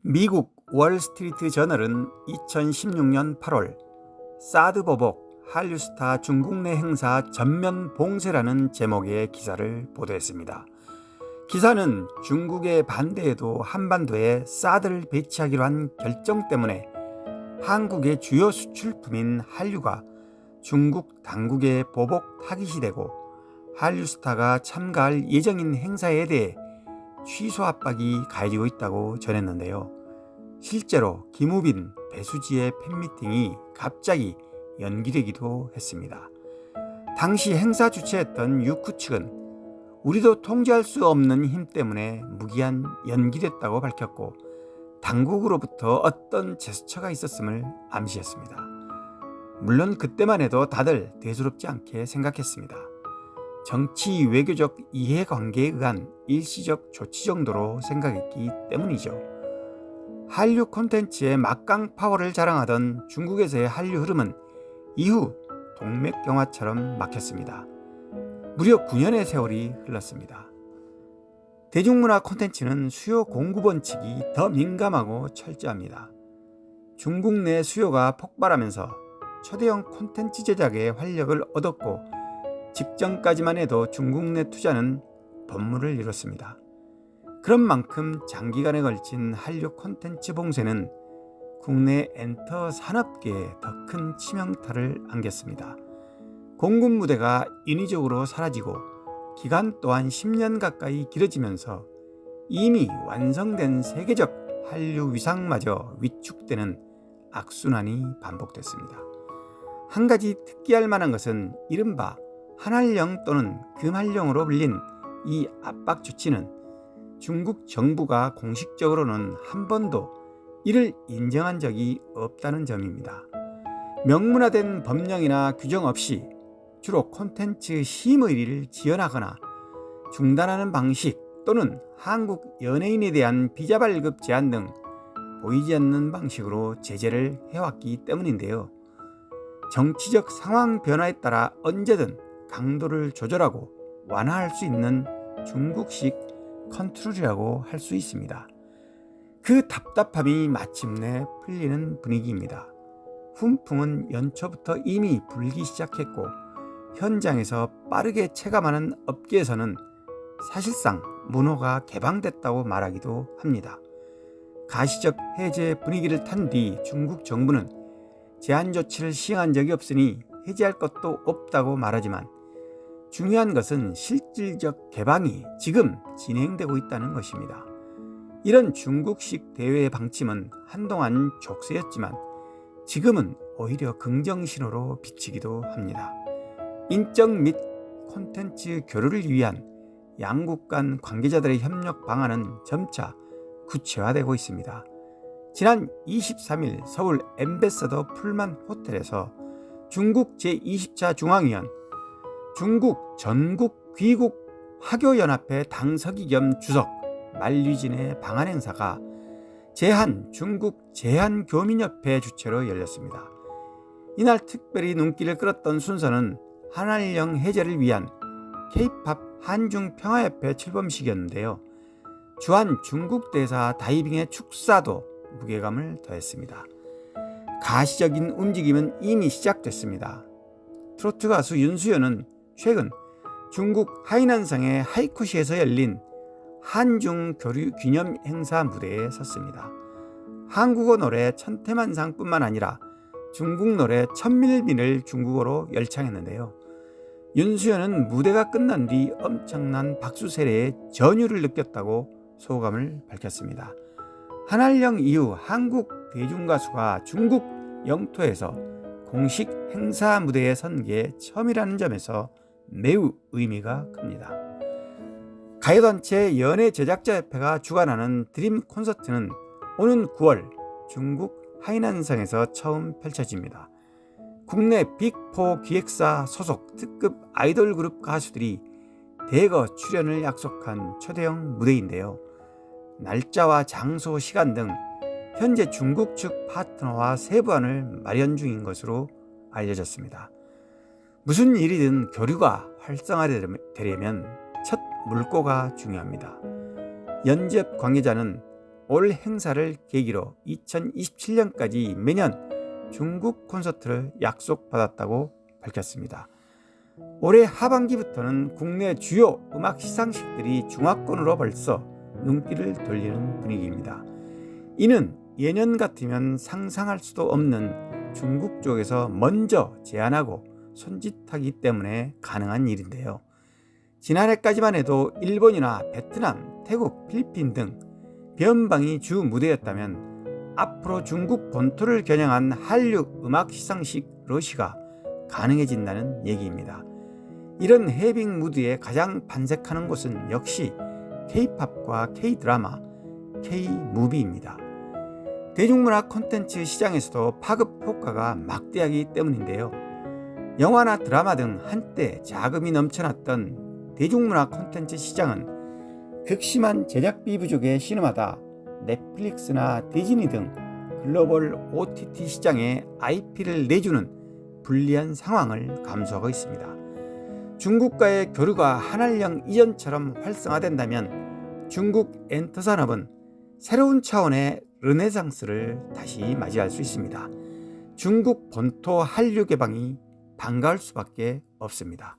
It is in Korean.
미국 월스트리트 저널은 2016년 8월 사드 보복 한류스타 중국 내 행사 전면 봉쇄라는 제목의 기사를 보도했습니다. 기사는 중국의 반대에도 한반도에 사드를 배치하기로 한 결정 때문에 한국의 주요 수출품인 한류가 중국 당국의 보복 타깃이 되고 한류스타가 참가할 예정인 행사에 대해 취소 압박이 가해지고 있다고 전했는데요. 실제로 김우빈, 배수지의 팬미팅이 갑자기 연기되기도 했습니다. 당시 행사 주최했던 유쿠 측은 우리도 통제할 수 없는 힘 때문에 무기한 연기됐다고 밝혔고 당국으로부터 어떤 제스처가 있었음을 암시했습니다. 물론 그때만 해도 다들 대수롭지 않게 생각했습니다. 정치 외교적 이해관계에 의한 일시적 조치 정도로 생각했기 때문이죠. 한류 콘텐츠의 막강 파워를 자랑하던 중국에서의 한류 흐름은 이후 동맥경화처럼 막혔습니다. 무려 9년의 세월이 흘렀습니다. 대중문화 콘텐츠는 수요 공급 원칙이 더 민감하고 철저합니다. 중국 내 수요가 폭발하면서 초대형 콘텐츠 제작에 활력을 얻었고 직전까지만 해도 중국 내 투자는 번물을 이뤘습니다. 그런 만큼 장기간에 걸친 한류 콘텐츠 봉쇄는 국내 엔터 산업계에 더 큰 치명타를 안겼습니다. 공급 무대가 인위적으로 사라지고 기간 또한 10년 가까이 길어지면서 이미 완성된 세계적 한류 위상마저 위축되는 악순환이 반복됐습니다. 한 가지 특기할 만한 것은 이른바 한한령 또는 금한령으로 불린 이 압박 조치는 중국 정부가 공식적으로는 한 번도 이를 인정한 적이 없다는 점입니다. 명문화된 법령이나 규정 없이 주로 콘텐츠 심의를 지연하거나 중단하는 방식 또는 한국 연예인에 대한 비자 발급 제한 등 보이지 않는 방식으로 제재를 해왔기 때문인데요. 정치적 상황 변화에 따라 언제든 강도를 조절하고 완화할 수 있는 중국식 컨트롤이라고 할 수 있습니다. 그 답답함이 마침내 풀리는 분위기입니다. 훈풍은 연초부터 이미 불기 시작했고 현장에서 빠르게 체감하는 업계에서는 사실상 문호가 개방됐다고 말하기도 합니다. 가시적 해제 분위기를 탄 뒤 중국 정부는 제한 조치를 시행한 적이 없으니 해제할 것도 없다고 말하지만 중요한 것은 실질적 개방이 지금 진행되고 있다는 것입니다. 이런 중국식 대외 방침은 한동안 족쇄였지만 지금은 오히려 긍정 신호로 비치기도 합니다. 인적 및 콘텐츠 교류를 위한 양국 간 관계자들의 협력 방안은 점차 구체화되고 있습니다. 지난 23일 서울 엠베서더 풀만 호텔에서 중국 제20차 중앙위원, 중국 전국 귀국 화교연합회 당서기 겸 주석 말류진의 방한 행사가 제한 중국 제한교민협회 주최로 열렸습니다. 이날 특별히 눈길을 끌었던 순서는 한한령 해제를 위한 K-팝 한중평화협회 출범식이었는데요. 주한 중국 대사 다이빙의 축사도 무게감을 더했습니다. 가시적인 움직임은 이미 시작됐습니다. 트로트 가수 윤수연은 최근 중국 하이난성의 하이쿠시에서 열린 한중 교류 기념 행사 무대에 섰습니다. 한국어 노래 천태만상뿐만 아니라 중국 노래 천밀밀을 중국어로 열창했는데요. 윤수연은 무대가 끝난 뒤 엄청난 박수 세례에 전율을 느꼈다고 소감을 밝혔습니다. 한한령 이후 한국 대중가수가 중국 영토에서 공식 행사 무대에 선 게 처음이라는 점에서 매우 의미가 큽니다. 가요단체 연예제작자협회가 주관하는 드림 콘서트는 오는 9월 중국 하이난성에서 처음 펼쳐집니다. 국내 빅4 기획사 소속 특급 아이돌 그룹 가수들이 대거 출연을 약속한 초대형 무대인데요. 날짜와 장소, 시간 등 현재 중국 측 파트너와 세부안을 마련 중인 것으로 알려졌습니다. 무슨 일이든 교류가 활성화되려면 첫 물꼬가 중요합니다. 연재업 관계자는 올 행사를 계기로 2027년까지 매년 중국 콘서트를 약속받았다고 밝혔습니다. 올해 하반기부터는 국내 주요 음악 시상식들이 중화권으로 벌써 눈길을 돌리는 분위기입니다. 이는 예년 같으면 상상할 수도 없는 중국 쪽에서 먼저 제안하고 손짓하기 때문에 가능한 일인데요. 지난해까지만 해도 일본이나 베트남, 태국, 필리핀 등 변방이 주 무대였다면 앞으로 중국 본토를 겨냥한 한류 음악 시상식 러시가 가능해진다는 얘기입니다. 이런 해빙 무드에 가장 반색하는 곳은 역시 K-팝과 K-드라마, K-무비입니다. 대중문화 콘텐츠 시장에서도 파급 효과가 막대하기 때문인데요. 영화나 드라마 등 한때 자금이 넘쳐났던 대중문화 콘텐츠 시장은 극심한 제작비 부족에 신음하다 넷플릭스나 디즈니 등 글로벌 OTT 시장에 IP를 내주는 불리한 상황을 감수하고 있습니다. 중국과의 교류가 한알령 이전처럼 활성화된다면 중국 엔터 산업은 새로운 차원의 르네상스를 다시 맞이할 수 있습니다. 중국 본토 한류 개방이 반가울 수밖에 없습니다.